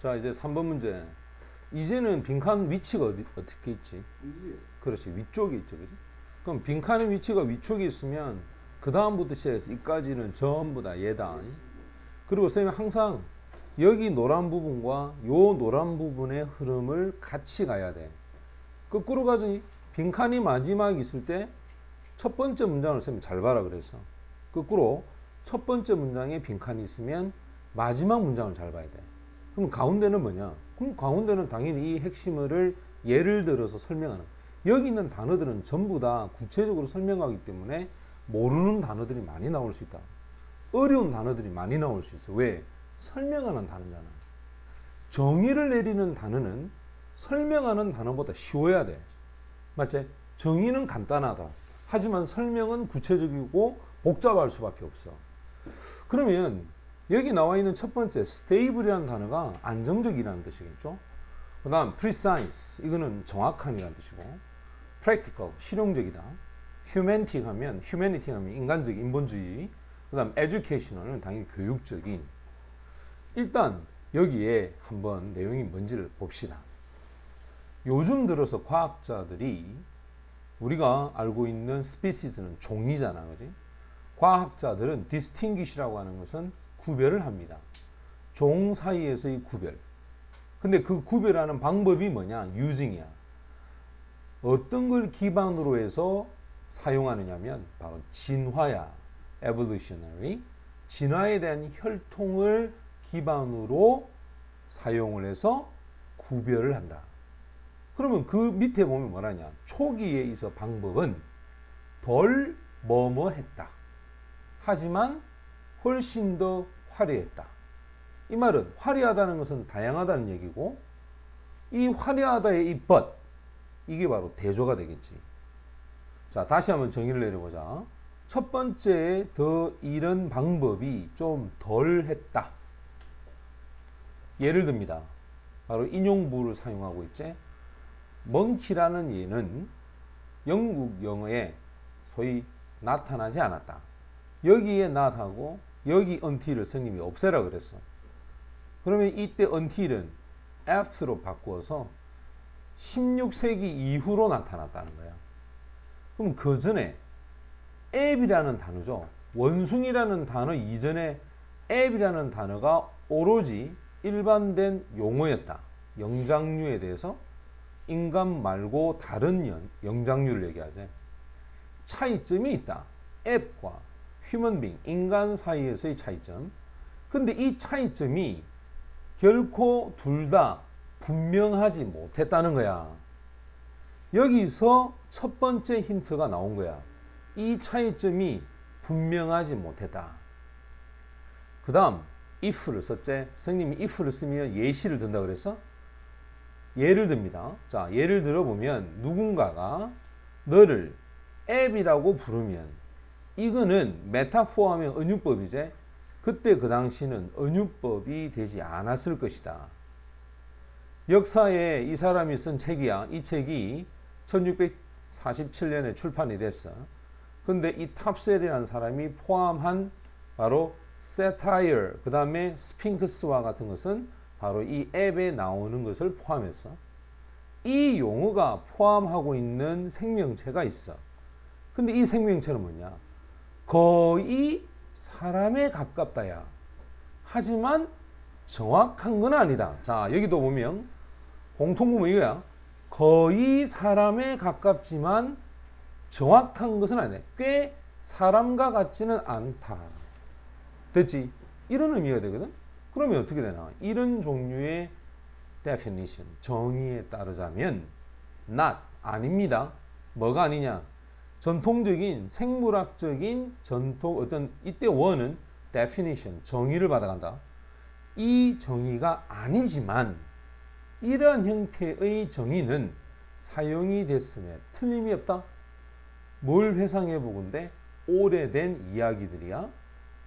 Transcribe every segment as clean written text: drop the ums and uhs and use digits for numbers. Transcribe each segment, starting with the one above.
자, 이제 3번 문제. 이제는 빈칸 위치가 어떻게 있지? 이게 그렇지. 위쪽에 있죠. 그지? 그럼 빈칸의 위치가 위쪽에 있으면 그 다음부터 시작해서 이까지는 전부 다 얘다. 그리고 선생님이 항상 여기 노란 부분과 요 노란 부분의 흐름을 같이 가야 돼. 거꾸로 가지. 빈칸이 마지막에 있을 때 첫 번째 문장을 선생님이 잘 봐라 그랬어. 거꾸로 첫 번째 문장에 빈칸이 있으면 마지막 문장을 잘 봐야 돼. 그럼 가운데는 뭐냐? 그럼 가운데는 당연히 이 핵심을 예를 들어서 설명하는. 여기 있는 단어들은 전부 다 구체적으로 설명하기 때문에 모르는 단어들이 많이 나올 수 있다. 어려운 단어들이 많이 나올 수 있어. 왜? 설명하는 단어잖아. 정의를 내리는 단어는 설명하는 단어보다 쉬워야 돼. 맞지? 정의는 간단하다. 하지만 설명은 구체적이고 복잡할 수밖에 없어. 그러면 여기 나와 있는 첫 번째 stable이라는 단어가 안정적이라는 뜻이겠죠. 그 다음 precise 이거는 정확함이라는 뜻이고, practical 실용적이다. humanity 하면 인간적 인본주의. 그 다음 educational은 당연히 교육적인. 일단 여기에 한번 내용이 뭔지를 봅시다. 요즘 들어서 과학자들이 우리가 알고 있는 스피시스는 종이잖아, 그지? 과학자들은 distinguish라고 하는 것은 구별을 합니다. 종 사이에서의 구별. 근데 그 구별하는 방법이 뭐냐? using이야. 어떤 걸 기반으로 해서 사용하느냐면 바로 진화야. evolutionary. 진화에 대한 혈통을 기반으로 사용을 해서 구별을 한다. 그러면 그 밑에 보면 뭐라냐? 초기에 있어 방법은 덜 뭐뭐했다. 하지만 훨씬 더 화려했다. 이 말은 화려하다는 것은 다양하다는 얘기고, 이 화려하다의 이 but, 이게 바로 대조가 되겠지. 자, 다시 한번 정의를 내려보자. 첫 번째 더 이런 방법이 좀 덜 했다. 예를 듭니다. 바로 인용부를 사용하고 있지. monkey라는 예는 영국 영어에 소위 나타나지 않았다. 여기에 not하고 여기 until을 선생님이 없애라 그랬어. 그러면 이때 until은 after로 바꾸어서 16세기 이후로 나타났다는 거야. 그럼 그 전에 앱이라는 단어죠. 원숭이라는 단어 이전에 앱이라는 단어가 오로지 일반된 용어였다. 영장류에 대해서 인간 말고 다른 영장류를 얘기하지. 차이점이 있다. 앱과 human being, 인간 사이에서의 차이점. 근데 이 차이점이 결코 둘 다 분명하지 못했다는 거야. 여기서 첫 번째 힌트가 나온 거야. 이 차이점이 분명하지 못했다. 그 다음 if를 썼지. 선생님이 if를 쓰면 예시를 든다 그랬어? 예를 듭니다. 자, 예를 들어보면 누군가가 너를 앱이라고 부르면 이거는 메타포 하면 은유법이지. 그때 그 당시는 은유법이 되지 않았을 것이다. 역사에 이 사람이 쓴 책이야. 이 책이 1647년에 출판이 됐어. 근데 이 탑셀이라는 사람이 포함한 바로 세타이어, 그 다음에 스핑크스와 같은 것은 바로 이 앱에 나오는 것을 포함했어. 이 용어가 포함하고 있는 생명체가 있어. 근데 이 생명체는 뭐냐? 거의 사람에 가깝다야. 하지만 정확한 건 아니다. 자, 여기도 보면 공통구문 이거야. 거의 사람에 가깝지만 정확한 것은 아니다. 꽤 사람과 같지는 않다. 됐지? 이런 의미가 되거든? 그러면 어떻게 되나? 이런 종류의 definition, 정의에 따르자면 not, 아닙니다. 뭐가 아니냐? 전통적인 생물학적인 전통 어떤 이때 원은 definition, 정의를 받아간다. 이 정의가 아니지만 이러한 형태의 정의는 사용이 됐음에 틀림이 없다. 뭘 회상해 보건데 오래된 이야기들이야.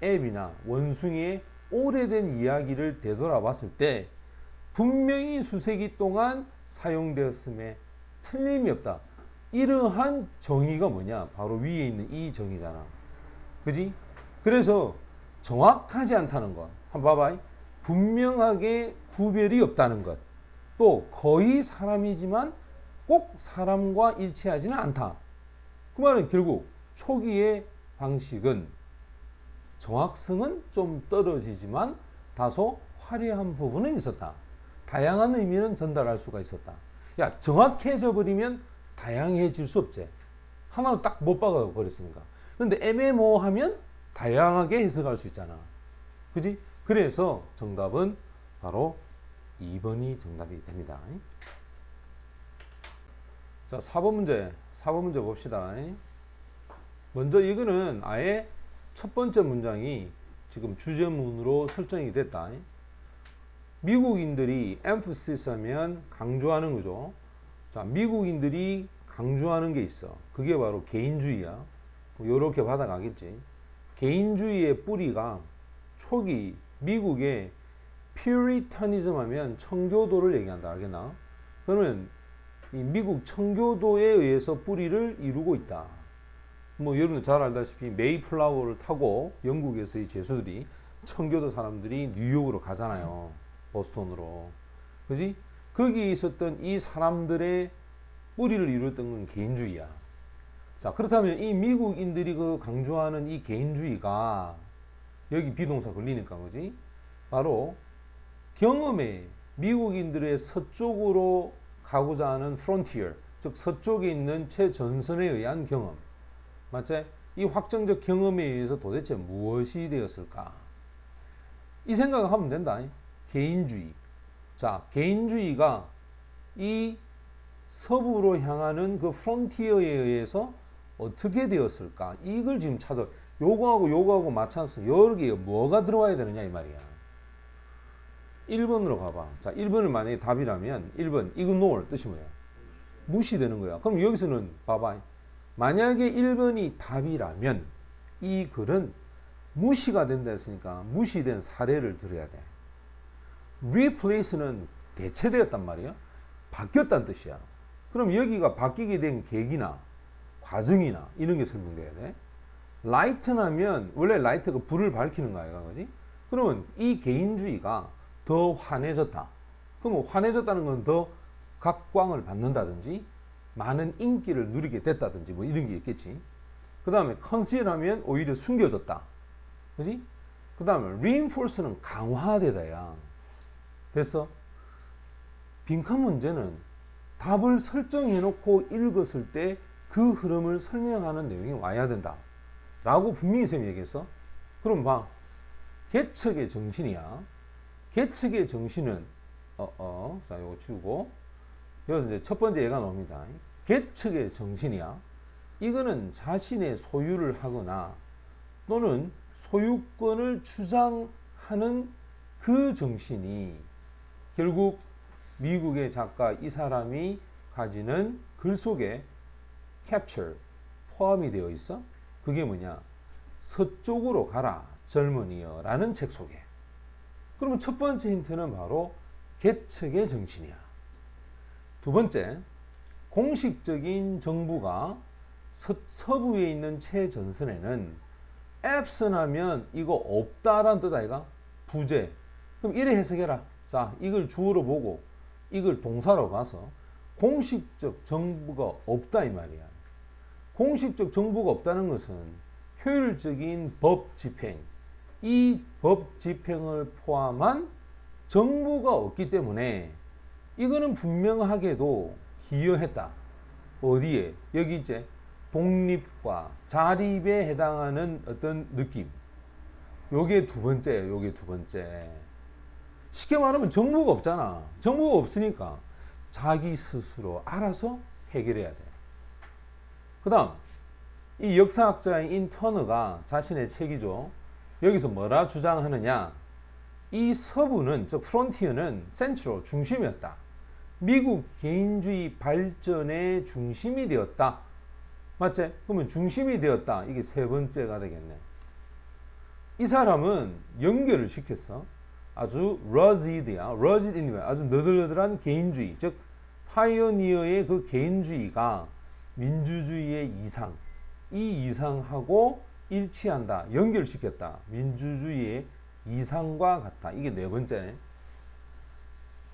앱이나 원숭이의 오래된 이야기를 되돌아봤을 때 분명히 수세기 동안 사용되었음에 틀림이 없다. 이러한 정의가 뭐냐? 바로 위에 있는 이 정의잖아. 그지? 그래서 정확하지 않다는 거. 한번 봐봐. 분명하게 구별이 없다는 것. 또 거의 사람이지만 꼭 사람과 일치하지는 않다. 그 말은 결국 초기의 방식은 정확성은 좀 떨어지지만 다소 화려한 부분은 있었다. 다양한 의미는 전달할 수가 있었다. 야, 정확해져 버리면 다양해질 수 없지. 하나로 딱 못 박아 버렸으니까. 근데 애매모호하면 다양하게 해석할 수 있잖아. 그지? 그래서 정답은 바로 2번이 정답이 됩니다. 자, 4번 문제 봅시다. 먼저 이거는 아예 첫 번째 문장이 지금 주제문으로 설정이 됐다. 미국인들이 emphasis 하면 강조하는 거죠. 자, 미국인들이 강조하는 게 있어. 그게 바로 개인주의야. 요렇게 받아가겠지. 개인주의의 뿌리가 초기 미국의 퓨리타니즘 하면 청교도를 얘기한다. 알겠나? 그러면 이 미국 청교도에 의해서 뿌리를 이루고 있다. 뭐 여러분들 잘 알다시피 메이플라워를 타고 영국에서의 죄수들이 청교도 사람들이 뉴욕으로 가잖아요. 보스턴으로. 그지? 거기 있었던 이 사람들의 뿌리를 이루었던 건 개인주의야. 자, 그렇다면 이 미국인들이 그 강조하는 이 개인주의가 여기 비동사 걸리니까 그지? 바로 경험에 미국인들의 서쪽으로 가고자 하는 frontier, 즉 서쪽에 있는 최전선에 의한 경험. 맞지? 이 확정적 경험에 의해서 도대체 무엇이 되었을까? 이 생각을 하면 된다. 개인주의. 자, 개인주의가 이 서부로 향하는 그 프론티어에 의해서 어떻게 되었을까? 이걸 지금 찾아. 요거하고 맞춰서 여기에 뭐가 들어와야 되느냐 이 말이야. 1번으로 가봐. 자, 1번을 만약에 답이라면 1번 ignore 뜻이 뭐야? 무시되는 거야. 그럼 여기서는 봐봐. 만약에 1번이 답이라면 이 글은 무시가 된다 했으니까 무시된 사례를 들어야 돼. replace는 대체되었단 말이야. 바뀌었다는 뜻이야. 그럼 여기가 바뀌게 된 계기나 과정이나 이런 게 설명돼야 돼. light하면 원래 light가 불을 밝히는 거야, 그지? 그러면 이 개인주의가 더 환해졌다. 그럼 환해졌다는 건 더 각광을 받는다든지 많은 인기를 누리게 됐다든지 뭐 이런 게 있겠지. 그 다음에 conceal하면 오히려 숨겨졌다. 그지? 그 다음에 reinforce는 강화되다야. 됐어? 빈칸 문제는 답을 설정해 놓고 읽었을 때 그 흐름을 설명하는 내용이 와야 된다. 라고 분명히 쌤이 얘기했어. 그럼 봐. 개척의 정신이야. 개척의 정신은 자, 요거 지우고 여기서 이제 첫 번째 얘가 나옵니다. 개척의 정신이야. 이거는 자신의 소유를 하거나 또는 소유권을 주장하는 그 정신이 결국 미국의 작가 이 사람이 가지는 글 속에 capture 포함이 되어 있어. 그게 뭐냐? 서쪽으로 가라 젊은이여 라는 책 속에. 그러면 첫 번째 힌트는 바로 개척의 정신이야. 두 번째, 공식적인 정부가 서부에 있는 최전선에는 absent 하면 이거 없다라는 뜻 아이가? 부재. 그럼 이래 해석해라. 자, 이걸 주어로 보고 이걸 동사로 봐서 공식적 정부가 없다 이 말이야. 공식적 정부가 없다는 것은 효율적인 법 집행, 이 법 집행을 포함한 정부가 없기 때문에 이거는 분명하게도 기여했다. 어디에? 여기 이제 독립과 자립에 해당하는 어떤 느낌. 요게 두 번째예요. 요게 두 번째. 쉽게 말하면 정부가 없잖아. 정부가 없으니까 자기 스스로 알아서 해결해야 돼. 그 다음 이 역사학자인 터너가 자신의 책이죠. 여기서 뭐라 주장하느냐. 이 서부는 즉 프론티어는 센트럴 중심이었다. 미국 개인주의 발전의 중심이 되었다. 맞지? 그러면 중심이 되었다. 이게 세 번째가 되겠네. 이 사람은 연결을 시켰어. 아주 러지드야. 러지드인 거야. 아주 너덜너덜한 개인주의. 즉 파이오니어의 그 개인주의가 민주주의의 이상. 이 이상하고 일치한다. 연결시켰다. 민주주의의 이상과 같다. 이게 네 번째네.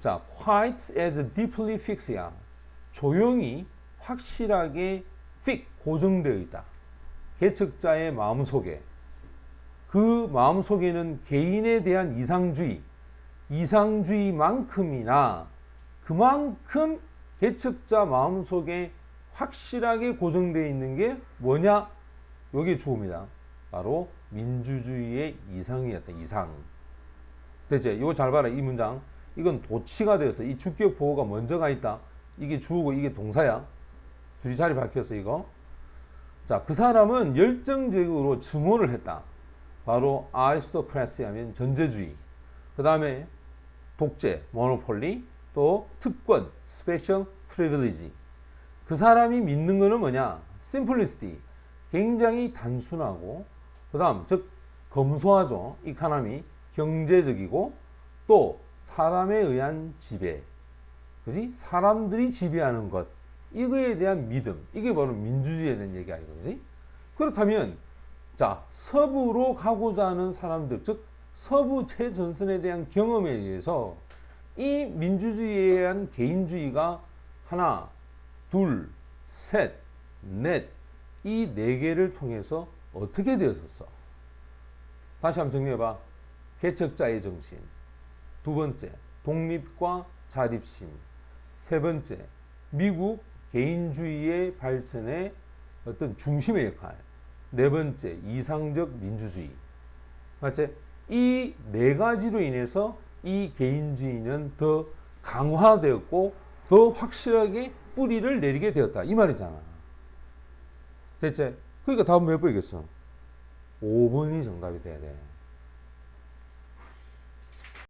자, quite as deeply fixed야. 조용히 확실하게 fix 고정되어 있다. 개척자의 마음속에. 그 마음속에는 개인에 대한 이상주의만큼이나 그만큼 개척자 마음속에 확실하게 고정되어 있는 게 뭐냐? 요게 주어입니다. 바로 민주주의의 이상이었다. 이상. 됐지? 이거 잘 봐라. 이 문장. 이건 도치가 되어서 이 주격 보호가 먼저 가 있다. 이게 주어고 이게 동사야. 둘이 자리 바뀌었어 이거. 자, 그 사람은 열정적으로 증오를 했다. 바로 아리스토크라시 하면 전제주의. 그 다음에 독재, 모노폴리, 또 특권, 스페셜 프리빌리지. 그 사람이 믿는 거는 뭐냐? 심플리시티. 굉장히 단순하고, 그 다음, 즉, 검소하죠. 이카노미, 경제적이고, 또 사람에 의한 지배. 그지? 사람들이 지배하는 것. 이거에 대한 믿음. 이게 바로 민주주의에 대한 얘기 아니고, 그지? 그렇다면, 자, 서부로 가고자 하는 사람들, 즉, 서부 최전선에 대한 경험에 의해서 이 민주주의에 의한 개인주의가 하나, 둘, 셋, 넷, 이 네 개를 통해서 어떻게 되었었어? 다시 한번 정리해봐. 개척자의 정신. 두 번째, 독립과 자립심. 세 번째, 미국 개인주의의 발전의 어떤 중심의 역할. 네 번째, 이상적 민주주의. 맞지? 이 네 가지로 인해서 이 개인주의는 더 강화되었고 더 확실하게 뿌리를 내리게 되었다. 이 말이잖아. 됐지? 그러니까 답은 몇 번이겠어? 5번이 정답이 돼야 돼.